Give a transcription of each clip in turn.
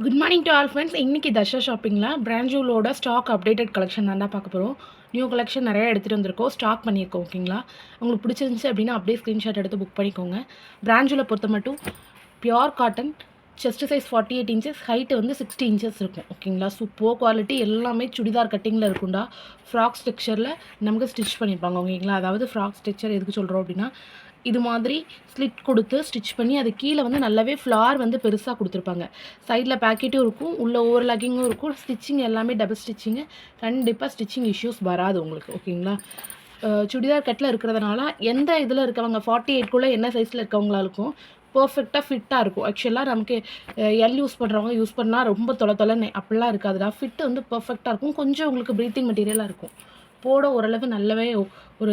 Good morning to all friends. இன்றைக்கி தர்ஷா ஷாப்பிங்கில் brand ஜூவலோட ஸ்டாக் அப்டேட்டட் கலெக்ஷன் தான் பார்க்க போகிறோம். நியூ கலெக்ஷன் நிறையா எடுத்துகிட்டு வந்திருக்கோம், ஸ்டாக் பண்ணியிருக்கோம். ஓகேங்களா, உங்களுக்கு பிடிச்சிருந்துச்சு அப்படின்னா அப்படியே ஸ்க்ரீன்ஷாட் எடுத்து புக் பண்ணிக்கோங்க. பிராண்ட் ஜூவலை பொறுத்த மட்டும் pure cotton, chest size 48 inches, height வந்து 60 இன்ச்சஸ் இருக்கும். ஓகேங்களா, சூப்பர் குவாலிட்டி, எல்லாமே சுடிதார் கட்டிங்கில் இருக்கும்டா. ஃப்ராக் ஸ்ட்ரக்சரில் நமக்கு ஸ்டிச் பண்ணியிருப்பாங்க. ஓகேங்களா, அதாவது ஃப்ராக் ஸ்ட்ரக்சர் எதுக்கு சொல்கிறோம் அப்படின்னா, இது மாதிரி ஸ்லிட் கொடுத்து ஸ்டிச் பண்ணி அது கீழே வந்து நல்லாவே ஃப்ளார் வந்து பெருசாக கொடுத்துருப்பாங்க. சைடில் பேக்கெட்டும் இருக்கும், உள்ள ஓவர்லாக்கிங்கும் இருக்கும். ஸ்டிச்சிங் எல்லாமே டபுள் ஸ்டிச்சிங்கு. கண்டிப்பாக ஸ்டிச்சிங் இஷ்யூஸ் வராது உங்களுக்கு. ஓகேங்களா, சுடிதார் கட்டில் இருக்கிறதுனால எந்த இதில் இருக்கவங்க 48க்குள்ளே என்ன சைஸில் இருக்கவங்களுக்கும் பர்ஃபெக்டாக ஃபிட்டாக இருக்கும். ஆக்சுவலாக நமக்கு எல் யூஸ் பண்ணுறவங்க யூஸ் பண்ணால் ரொம்ப தொலைன்னு அப்படிலாம் இருக்காதுடா. ஃபிட்டு வந்து பர்ஃபெக்டாக இருக்கும். கொஞ்சம் உங்களுக்கு ப்ரீத்திங் மெட்டீரியலாக இருக்கும். போட ஓரளவு நல்லாவே ஒரு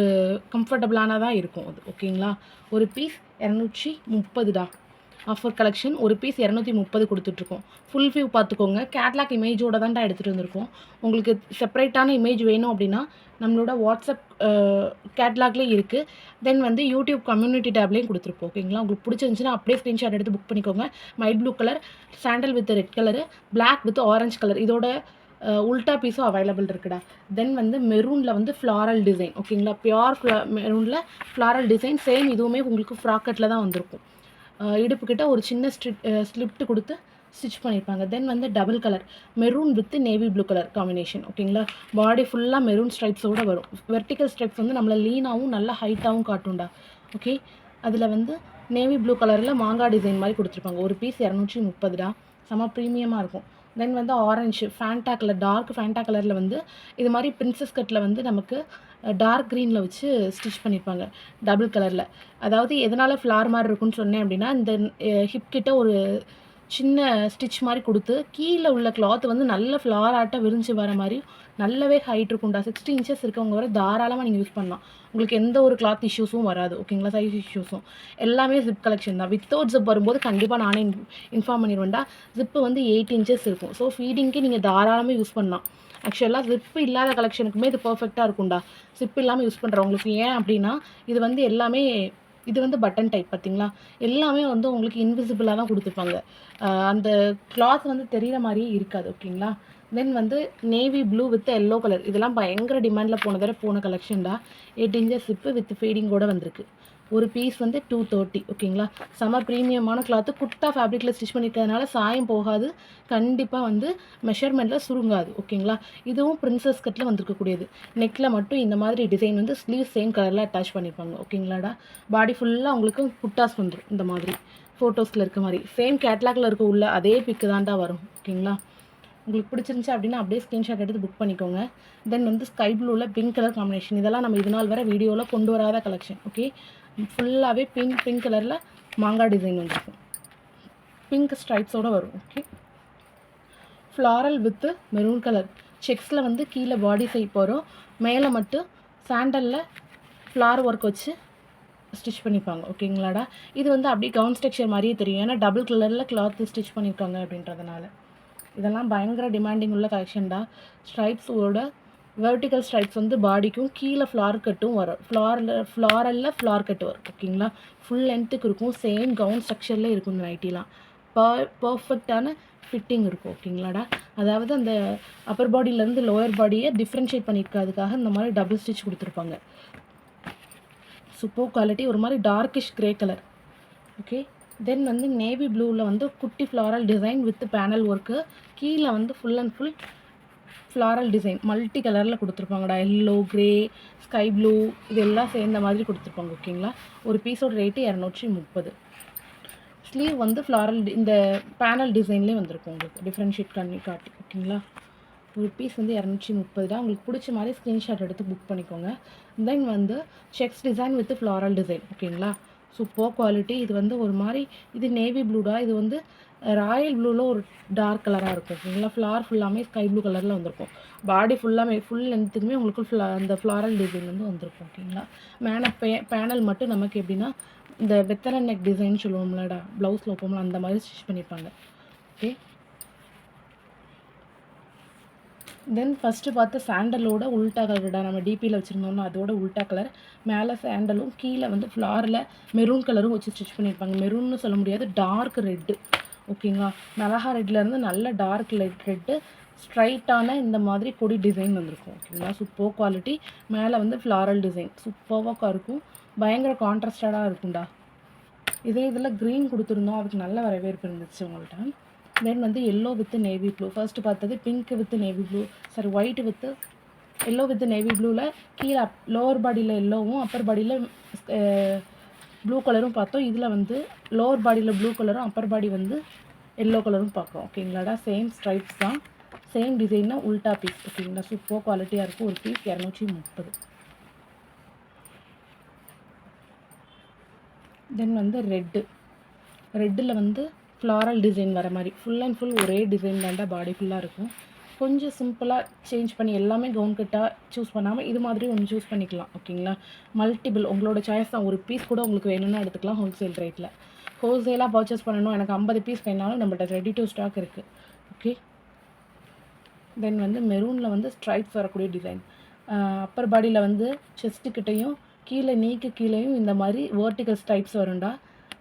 கம்ஃபர்டபுளானதாக இருக்கும் அது. ஓகேங்களா, ஒரு பீஸ் 230டா. ஆஃபர் கலெக்ஷன் ஒரு பீஸ் 230 கொடுத்துட்ருக்கோம். ஃபுல் வியூ பார்த்துக்கோங்க. கேட்லாக் இமேஜோட தான்டா எடுத்துகிட்டு வந்திருக்கோம். உங்களுக்கு செப்பரேட்டான இமேஜ் வேணும் அப்படின்னா நம்மளோட வாட்ஸ்அப் கேட்லாக்லேயும் இருக்குது. தென் வந்து யூடியூப் கம்யூனிட்டி டேப்லேயும் கொடுத்துருப்போம். ஓகேங்களா, உங்களுக்கு பிடிச்சிருந்துச்சுன்னா அப்படியே ஸ்க்ரீன்ஷாட் எடுத்து புக் பண்ணிக்கோங்க. மைட் blue colour, sandal with red colour, black with orange colour, இதோட உல்ட்டா பீஸும் அவைலபிள் இருக்குடா. தென் வந்து மெரூனில் வந்து ஃப்ளாரல் டிசைன். ஓகேங்களா, பியோர் மெரூனில் ஃப்ளாரல் டிசைன். சேம் இதுவுமே உங்களுக்கு ஃப்ராக்கெட்டில் தான் வந்திருக்கும். இடுப்புக்கிட்ட ஒரு சின்ன ஸ்லிப்ட் கொடுத்து ஸ்டிச் பண்ணியிருப்பாங்க. தென் வந்து double colour maroon with navy blue colour combination. ஓகேங்களா, பாடி ஃபுல்லாக மெரூன் ஸ்ட்ரைப்ஸோடு வரும். வெர்டிக்கல் ஸ்ட்ரைப்ஸ் வந்து நம்மளை லீனாகவும் நல்லா ஹைட்டாகவும் காட்டும்டா. ஓகே, அதில் வந்து நேவி ப்ளூ கலரில் மாங்காய் டிசைன் மாதிரி கொடுத்துருப்பாங்க. ஒரு பீஸ் 230டா. செம ப்ரீமியமாக இருக்கும். தென் வந்து orange Fanta colour, dark Fanta கலரில் வந்து இது மாதிரி பிரின்சஸ் கட்டில் வந்து நமக்கு டார்க் க்ரீனில் வச்சு ஸ்டிச் பண்ணியிருப்பாங்க டபுள் கலரில். அதாவது எதனால் ஃப்ளார் மாதிரி இருக்குன்னு சொன்னேன் அப்படின்னா, இந்த ஹிப் கிட்ட ஒரு சின்ன ஸ்டிச் மாதிரி கொடுத்து கீழே உள்ள கிளாத் வந்து நல்ல ஃப்ளார் ஆட்டாக விரிஞ்சு வர மாதிரி நல்லாவே ஹைட் இருக்கும்டா. 60 இன்ச்சஸ் இருக்கவங்க வர தாராளமாக நீங்கள் யூஸ் பண்ணலாம். உங்களுக்கு எந்த ஒரு கிளாத் இஷ்யூஸும் வராது. ஓகேங்களா, சைஸ் இஷ்யூஸும். எல்லாமே ஜிப் கலெக்ஷன் தான். வித்தவுட் ஜிப் வரும்போது கண்டிப்பாக நானே இன்ஃபார்ம் பண்ணிடுவேன்டா. ஜிப்பு வந்து 8 இன்ச்சஸ் இருக்கும். ஸோ ஃபீடிங்க்கு நீங்கள் தாராளமாக யூஸ் பண்ணலாம். ஆக்சுவலாக ஜிப்பு இல்லாத கலெக்ஷனுக்குமே இது பர்ஃபெக்டாக இருக்கும்டா. ஜிப் இல்லாமல் யூஸ் பண்ணுறவங்களுக்கு. ஏன் அப்படின்னா இது வந்து எல்லாமே இது வந்து பட்டன் டைப். பார்த்தீங்களா, எல்லாமே வந்து உங்களுக்கு இன்விசிபிளாக தான் கொடுத்துருப்பாங்க. அந்த கிளாத் வந்து தெரிகிற மாதிரியே இருக்காது. ஓகேங்களா, தென் வந்து navy blue with yellow colour, இதெல்லாம் பயங்கர டிமாண்டில் போன கலெக்ஷன்டா. 8 இன்ச்சஸ் ஜிப்பு வித் ஃபீடிங்கோட வந்திருக்கு. ஒரு பீஸ் வந்து 230. ஓகேங்களா, செம ப்ரீமியமான கிளாத்து. குர்த்தா ஃபேப்ரிக்கில் ஸ்டிச் பண்ணியிருக்கிறதுனால சாயம் போகாது. கண்டிப்பாக வந்து மெஷர்மெண்ட்டில் சுருங்காது. ஓகேங்களா, இதுவும் பிரின்சஸ் கட்டில் வந்திருக்கக்கூடியது. நெக்கில் மட்டும் இந்த மாதிரி டிசைன் வந்து ஸ்லீவ் சேம் கலரில் அட்டாச் பண்ணியிருப்பாங்க. ஓகேங்களாடா, பாடி ஃபுல்லாக உங்களுக்கு புட்டாஸ் வந்துடும். இந்த மாதிரி ஃபோட்டோஸில் இருக்க மாதிரி சேம் கேட்லாகில் இருக்க உள்ள அதே பிக்கு தான்டா வரும். ஓகேங்களா, உங்களுக்கு பிடிச்சிருந்துச்சு அப்படின்னா அப்படியே ஸ்க்ரீன்ஷாட் எடுத்து புக் பண்ணிக்கோங்க. தென் வந்து ஸ்கை ப்ளூவில் பிங்க் கலர் காம்பினேஷன், இதெல்லாம் நம்ம இது நாள் வர வீடியோவில் கொண்டு வராத கலெக்ஷன். ஓகே, ஃபுல்லாகவே பிங்க் கலரில் மாங்காய் டிசைன் வந்துருக்கும். பிங்க் ஸ்ட்ரைப்ஸோடு வரும். Okay, floral with maroon colour செக்ஸில் வந்து கீழே பாடி சைட் போகிறோம். மேலே மட்டும் சாண்டலில் ஃப்ளார் ஒர்க் வச்சு ஸ்டிச் பண்ணிப்பாங்க. ஓகேங்களாடா, இது வந்து அப்படியே கவுன் ஸ்ட்ரக்சர் மாதிரியே தெரியும். ஏன்னா டபுள் கலரில் கிளாத்து ஸ்டிச் பண்ணியிருக்காங்க அப்படின்றதுனால. இதெல்லாம் பயங்கர டிமாண்டிங் உள்ள கலெக்ஷன்டா. ஸ்ட்ரைப்ஸோட வெர்டிக்கல் ஸ்ட்ரைப்ஸ் வந்து பாடிக்கும் கீழே ஃப்ளார் கட்டும் வரும். ஃப்ளாரலில் ஃப்ளார் கட்டு வரும். ஓகேங்களா, ஃபுல் லென்த்துக்கு இருக்கும். சேம் கவுன் ஸ்ட்ரக்சரில் இருக்கும். இந்த நைட்டிலாம் பர்ஃபெக்டான ஃபிட்டிங் இருக்கும். ஓகேங்களாடா, அதாவது அந்த அப்பர் பாடியிலேருந்து லோயர் பாடியை டிஃப்ரென்ஷியேட் பண்ணியிருக்கிறதுக்காக இந்த மாதிரி டபுள் ஸ்டிச் கொடுத்துருப்பாங்க. சூப்பர் குவாலிட்டி, ஒரு மாதிரி darkish grey colour. Okay, then வந்து நேவி ப்ளூவில் வந்து குட்டி floral design with panel work. கீழே வந்து full and full floral design multi கலரில் கொடுத்துருப்பாங்கடா. எல்லோ, க்ரே, ஸ்கை ப்ளூ, இதெல்லாம் சேர்ந்த மாதிரி கொடுத்துருப்பாங்க. ஓகேங்களா, ஒரு பீஸோட ரேட்டு 230. ஸ்லீவ் வந்து ஃப்ளாரல் இந்த பேனல் டிசைன்லேயே வந்திருக்கும். உங்களுக்கு டிஃப்ரென்ஷியேட் பண்ணி காட்டி. ஓகேங்களா, ஒரு பீஸ் வந்து 230 தான். உங்களுக்கு பிடிச்ச மாதிரி ஸ்க்ரீன்ஷாட் எடுத்து புக் பண்ணிக்கோங்க. தென் வந்து sex design with floral design. ஓகேங்களா, சூப்பர் குவாலிட்டி. இது வந்து ஒரு மாதிரி இது நேவி ப்ளூடா. இது வந்து ராயல் ப்ளூவில் ஒரு டார்க் கலராக இருக்கும். ஓகேங்களா, ஃப்ளார் ஃபுல்லாமே ஸ்கை ப்ளூ கலரில் வந்திருக்கும். பாடி ஃபுல்லாமே ஃபுல் லென்த்துக்குமே உங்களுக்கு அந்த ஃப்ளாரல் டிசைன் வந்து வந்திருக்கும். ஓகேங்களா, பேனல் மட்டும் நமக்கு எப்படின்னா இந்த வெத்தலை நெக் டிசைன் சொல்லுவோம்லடா, ப்ளவுஸில் வைப்போம்ல அந்த மாதிரி ஸ்டிச் பண்ணியிருப்பாங்க. ஓகே, தென் ஃபஸ்ட்டு பார்த்து சாண்டலோட உல்ட்டா கலர்டா. நம்ம டிபியில் வச்சுருந்தோம்னா அதோட உல்ட்டா கலர். மேலே சாண்டலும் கீழே வந்து ஃப்ளாரில் மெரூன் கலரும் வச்சு ஸ்டிச் பண்ணியிருப்பாங்க. மெரூன்னு சொல்ல முடியாது, டார்க் ரெட்டு. ஓகேங்களா. மிளகா ரெட்லேருந்து நல்ல டார்க் ரெட்டு ஸ்ட்ரைட்டான இந்த மாதிரி கொடி டிசைன் வந்திருக்கும். ஓகேங்களா. Super quality. மேலே வந்து ஃப்ளாரல் டிசைன் சூப்பராக இருக்கும். பயங்கர கான்ட்ராஸ்டடாக இருக்கும்டா. இதே இதில் க்ரீன் கொடுத்துருந்தோம், அதுக்கு நல்ல வரவேற்பு இருந்துச்சு உங்கள்கிட்ட. தென் வந்து yellow with navy blue. First பார்த்தது pink with navy blue, sorry white with yellow with navy ப்ளூவில் கீழே லோவர் பாடியில் எல்லோவும் அப்பர் பாடியில் ப்ளூ கலரும் பார்த்தோம். இதில் வந்து லோவர் பாடியில் ப்ளூ கலரும் அப்பர் பாடி வந்து எல்லோ கலரும் பார்க்குறோம். ஓகேங்களாடா. சேம் ஸ்ட்ரைப்ஸ் தான், சேம் டிசைன்னா உல்டா பீஸ். ஓகேங்களா. சூப்பர் குவாலிட்டியாக இருக்கும். ஒரு பீஸ் 230. தென் வந்து ரெட்டில் வந்து ஃப்ளாரல் டிசைன் வர மாதிரி ஃபுல் அண்ட் ஃபுல் ஒரே டிசைன் தாண்டா பாடி ஃபுல்லாக இருக்கும். கொஞ்சம் சிம்பிளாக சேஞ்ச் பண்ணி எல்லாமே கவுன் கட்டாக சூஸ் பண்ணாமல் இது மாதிரி ஒன்று சூஸ் பண்ணிக்கலாம். ஓகேங்களா. மல்டிபிள் உங்களோட சாய்ஸ் தான். ஒரு பீஸ் கூட உங்களுக்கு வேணும்னா எடுத்துக்கலாம் ஹோல்சேல் ரேட்டில். ஹோல்சேலாக பர்ச்சேஸ் பண்ணணும், எனக்கு 50 பீஸ் வேணாலும் நம்மகிட்ட ரெடி டு ஸ்டாக் இருக்குது. ஓகே. தென் வந்து மெரூனில் வந்து ஸ்ட்ரைப்ஸ் வரக்கூடிய டிசைன். அப்பர் பாடியில் வந்து செஸ்ட்டுக்கிட்டையும் கீழே நீக்கு கீழேயும் இந்த மாதிரி வேர்ட்டிக்கல் ஸ்ட்ரைப்ஸ் வரும்டா.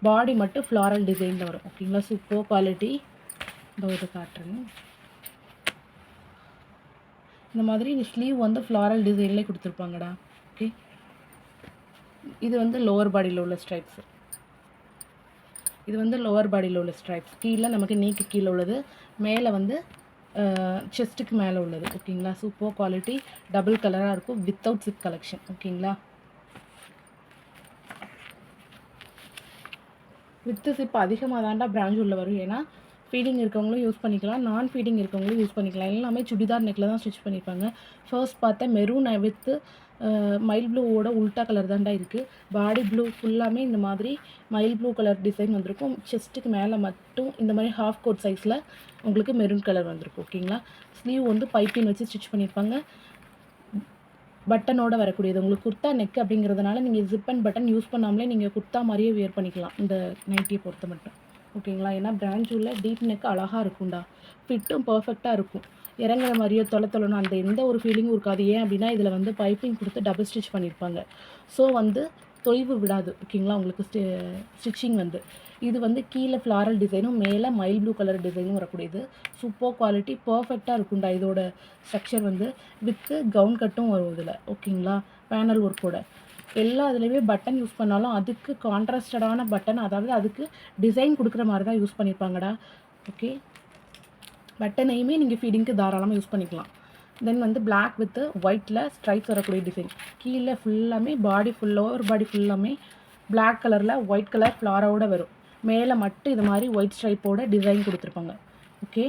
பாடி மட்டும் ஃப்ளாரல் டிசைனில் வரும். ஓகேங்களா. Super quality. இது காட்டுறேன். இந்த மாதிரி ஸ்லீவ் வந்து ஃப்ளாரல் டிசைன்லேயே கொடுத்துருப்பாங்கடா. ஓகே. இது வந்து லோவர் பாடியில் உள்ள ஸ்ட்ரைப்ஸ். இது வந்து லோவர் பாடியில் உள்ள ஸ்ட்ரைப்ஸ். கீழே நமக்கு நீக்கு கீழே உள்ளது, மேலே வந்து செஸ்ட்டுக்கு மேலே உள்ளது. ஓகேங்களா. Super quality. டபுள் கலராக இருக்கும். Without chip collection. ஓகேங்களா. வித்து சிப் அதிகமாக தாண்டா பிராண்ட் உள்ள வரும். ஏன்னா ஃபீடிங் இருக்கவங்களும் யூஸ் பண்ணிக்கலாம், நான் ஃபீடிங் இருக்கவங்களும் யூஸ் பண்ணிக்கலாம். எல்லாமே சுடிதார் நெக்கில் தான் ஸ்டிச் பண்ணியிருப்பாங்க. ஃபர்ஸ்ட் பார்த்தா மெரூன் வித்து மயில் ப்ளூவோட உல்ட்டா கலர் தாண்டா இருக்குது. பாடி ப்ளூ ஃபுல்லாமே இந்த மாதிரி மயில் ப்ளூ கலர் டிசைன் வந்திருக்கும். செஸ்ட்டுக்கு மேலே மட்டும் இந்த மாதிரி ஹாஃப் கோட் சைஸில் உங்களுக்கு மெரூன் கலர் வந்திருக்கும். ஓகேங்களா. ஸ்லீவ் வந்து பைப்பின் வச்சு ஸ்டிச் பண்ணியிருப்பாங்க. பட்டனோட வரக்கூடியது. உங்களுக்கு குர்த்தா நெக் அப்படிங்கிறதுனால நீங்கள் ஜிப் அண்ட் பட்டன் யூஸ் பண்ணாமலே நீங்கள் குர்த்தா மாதிரியே வியர் பண்ணிக்கலாம் இந்த நைட்டியை பொறுத்த மட்டும். ஓகேங்களா. ஏன்னா பிராண்ட் ஜூவில் டீப் நெக் அழகாக இருக்கும்டா. ஃபிட்டும் பர்ஃபெக்டாக இருக்கும். இறங்குற மாதிரியோ தொலைத்தொலைன்னு அந்த எந்த ஒரு ஃபீலிங்கும் இருக்காது. ஏன் அப்படின்னா இதில் வந்து பைப்பிங் கொடுத்து டபுள் ஸ்டிச் பண்ணியிருப்பாங்க. ஸோ வந்து தொய்வு விடாது. ஓகேங்களா. உங்களுக்கு ஸ்டிச்சிங் வந்து இது வந்து கீழே ஃப்ளாரல் டிசைனும் மேலே மயில் ப்ளூ கலர் டிசைனும் வரக்கூடியது. Super quality. பர்ஃபெக்டாக இருக்கும்டா. இதோட ஸ்ட்ரக்சர் வந்து வித்து கவுன் கட்டும் வரும் இதில். ஓகேங்களா. பேனல் ஒர்க்கோட எல்லா இதுலேயுமே பட்டன் யூஸ் பண்ணாலும் அதுக்கு கான்ட்ராஸ்டடான பட்டன், அதாவது அதுக்கு டிசைன் கொடுக்குற மாதிரி தான் யூஸ் பண்ணியிருப்பாங்கடா. ஓகே. பட்டனையுமே நீங்கள் ஃபீடிங்க்கு தாராளமாக யூஸ் பண்ணிக்கலாம். தென் வந்து பிளாக் வித்து ஒயிட்டில் ஸ்ட்ரைப்ஸ் வரக்கூடிய டிசைன். கீழே ஃபுல்லாமே பாடி ஒரு பாடி ஃபுல்லாமே பிளாக் கலரில் ஒயிட் கலர் ஃப்ளாரோட வரும். மேலே மட்டும் இது மாதிரி ஒயிட் ஸ்ட்ரைப்போட டிசைன் கொடுத்துருப்பாங்க. ஓகே.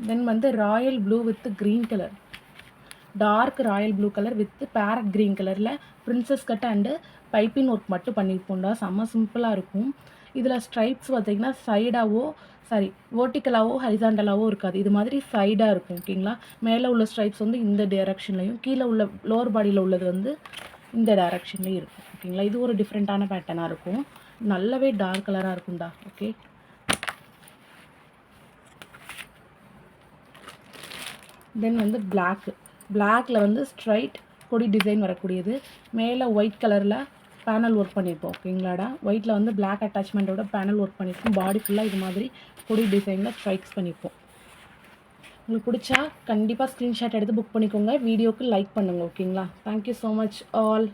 தென் வந்து royal blue with green colour, dark royal blue colour with parrot green கலரில் princess cut and piping work மட்டும் பண்ணியிருப்போம்டா. செம்ம சிம்பிளாக இருக்கும். இதில் ஸ்ட்ரைப்ஸ் பார்த்திங்கன்னா சைடாவோ வேர்ட்டிக்கலாவோ ஹரிசாண்டலாவோ இருக்காது. இது மாதிரி சைடாக இருக்கும். ஓகேங்களா. மேலே உள்ள ஸ்ட்ரைப்ஸ் வந்து இந்த டைரக்ஷன்லையும் கீழே உள்ள லோவர் பாடியில் உள்ளது வந்து இந்த டைரக்ஷன்லேயும் இருக்கும். ஓகேங்களா. இது ஒரு டிஃப்ரெண்ட்டான பேட்டர்னாக இருக்கும். நல்லாவே டார்க் கலராக இருக்கும்டா. ஓகே. தென் வந்து பிளாக்கில் வந்து ஸ்ட்ரைட் கொடி டிசைன் வரக்கூடியது. மேலே ஒயிட் கலரில் பேனல் ஒர்க் பண்ணியிருப்போம். ஓகேங்களாடா. ஒயிட்டில் வந்து பிளாக் அட்டாச்மெண்ட்டோட பேனல் ஒர்க் பண்ணியிருப்போம். பாடி ஃபுல்லாக இது மாதிரி கொடி டிசைனில் ஸ்ட்ரைக்ஸ் பண்ணியிருப்போம். உங்களுக்கு பிடிச்சா கண்டிப்பாக ஸ்க்ரீன்ஷாட் எடுத்து புக் பண்ணிக்கோங்க. வீடியோக்கு லைக் பண்ணுங்கள். ஓகேங்களா. Thank you so much all.